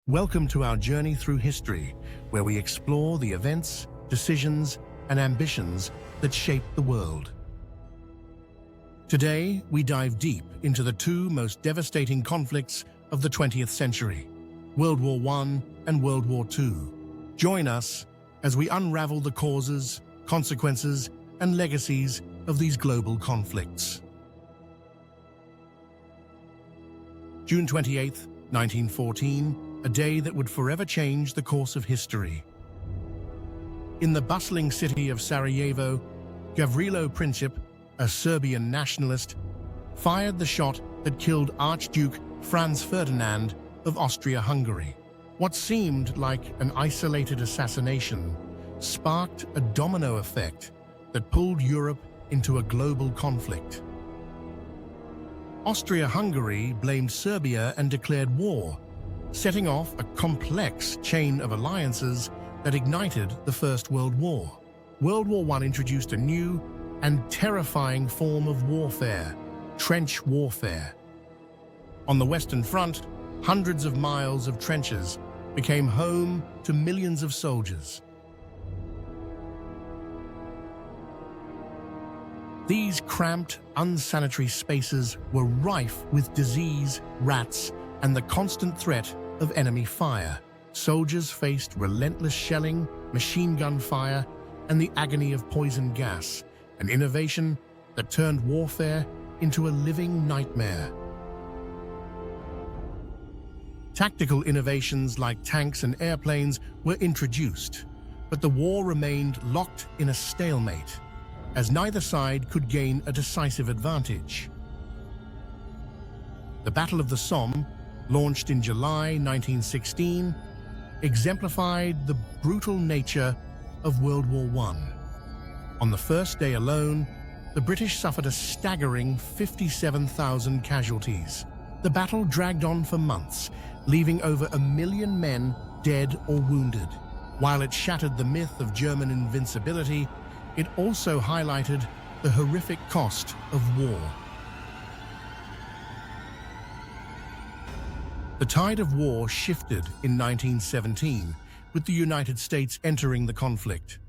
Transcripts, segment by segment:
Welcome to our journey through history, where we explore the events, decisions, and ambitions that shaped the world. Today, we dive deep into the two most devastating conflicts of the 20th century, World War I and World War II. Join us as we unravel the causes, consequences, and legacies of these global conflicts. June 28, 1914, a day that would forever change the course of history. In the bustling city of Sarajevo, Gavrilo Princip, a Serbian nationalist, fired the shot that killed Archduke Franz Ferdinand of Austria-Hungary. What seemed like an isolated assassination sparked a domino effect that pulled Europe into a global conflict. Austria-Hungary blamed Serbia and declared war, setting off a complex chain of alliances that ignited the First World War. World War I introduced a new and terrifying form of warfare, trench warfare. On the Western Front, hundreds of miles of trenches became home to millions of soldiers. These cramped, unsanitary spaces were rife with disease, rats, and the constant threat of enemy fire. Soldiers faced relentless shelling, machine gun fire, and the agony of poison gas, an innovation that turned warfare into a living nightmare. Tactical innovations like tanks and airplanes were introduced, but the war remained locked in a stalemate, as neither side could gain a decisive advantage. The Battle of the Somme, launched in July 1916, exemplified the brutal nature of World War I. On the first day alone, the British suffered a staggering 57,000 casualties. The battle dragged on for months, leaving over 1 million men dead or wounded. While it shattered the myth of German invincibility, it also highlighted the horrific cost of war. The tide of war shifted in 1917, with the United States entering the conflict.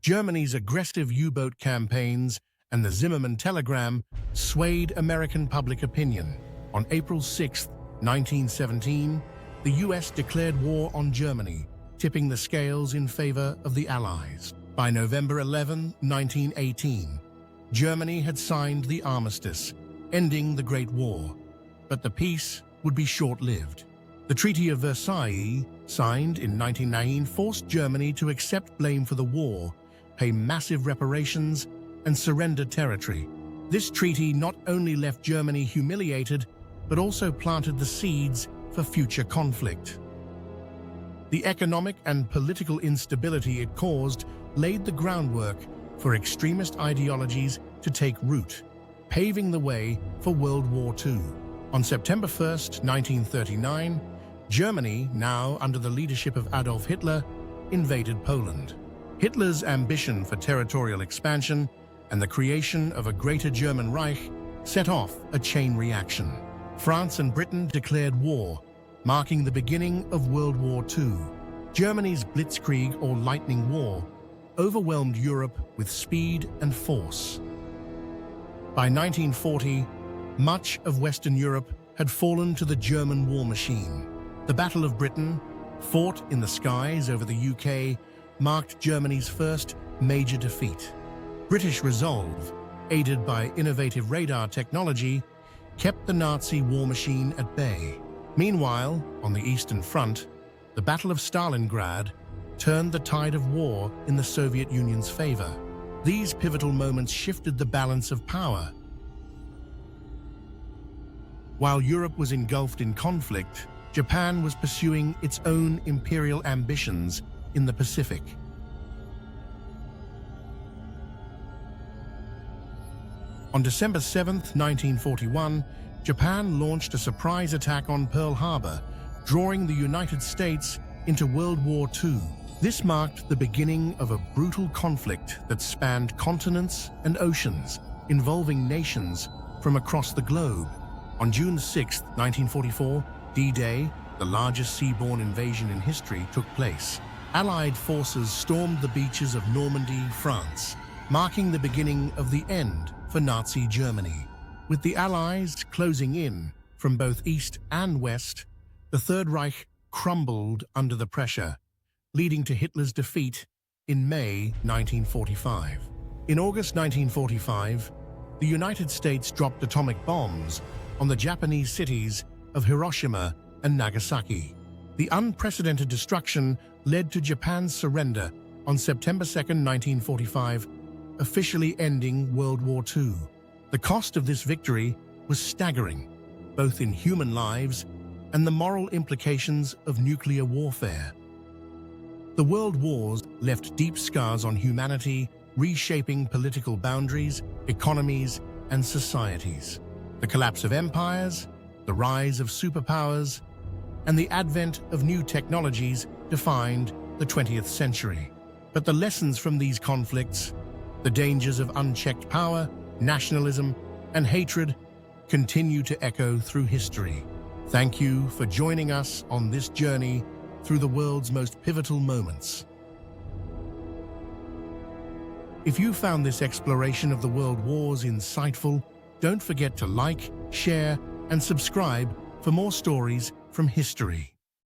Germany's aggressive U-boat campaigns and the Zimmermann telegram swayed American public opinion. On April 6, 1917, the U.S. declared war on Germany, tipping the scales in favor of the Allies. By November 11, 1918, Germany had signed the armistice, ending the Great War. But the peace would be short-lived. The Treaty of Versailles, signed in 1919, forced Germany to accept blame for the war, pay massive reparations, and surrender territory. This treaty not only left Germany humiliated, but also planted the seeds for future conflict. The economic and political instability it caused laid the groundwork for extremist ideologies to take root, paving the way for World War II. On September 1, 1939, Germany, now under the leadership of Adolf Hitler, invaded Poland. Hitler's ambition for territorial expansion and the creation of a greater German Reich set off a chain reaction. France and Britain declared war, marking the beginning of World War II. Germany's Blitzkrieg, or Lightning War, overwhelmed Europe with speed and force. By 1940, much of Western Europe had fallen to the German war machine. The Battle of Britain, fought in the skies over the UK, marked Germany's first major defeat. British resolve, aided by innovative radar technology, kept the Nazi war machine at bay. Meanwhile, on the Eastern Front, the Battle of Stalingrad turned the tide of war in the Soviet Union's favor. These pivotal moments shifted the balance of power. While Europe was engulfed in conflict, Japan was pursuing its own imperial ambitions in the Pacific. On December 7, 1941, Japan launched a surprise attack on Pearl Harbor, drawing the United States into World War II. This marked the beginning of a brutal conflict that spanned continents and oceans, involving nations from across the globe. On June 6, 1944, D-Day, the largest seaborne invasion in history, took place. Allied forces stormed the beaches of Normandy, France, marking the beginning of the end for Nazi Germany. With the Allies closing in from both east and west, the Third Reich crumbled under the pressure, leading to Hitler's defeat in May 1945. In August 1945, the United States dropped atomic bombs on the Japanese cities of Hiroshima and Nagasaki. The unprecedented destruction led to Japan's surrender on September 2, 1945, officially ending World War II. The cost of this victory was staggering, both in human lives and the moral implications of nuclear warfare. The world wars left deep scars on humanity, reshaping political boundaries, economies, and societies. The collapse of empires, the rise of superpowers, and the advent of new technologies defined the 20th century. But the lessons from these conflicts, the dangers of unchecked power, nationalism, and hatred, continue to echo through history. Thank you for joining us on this journey through the world's most pivotal moments. If you found this exploration of the world wars insightful, don't forget to like, share, and subscribe for more stories from history.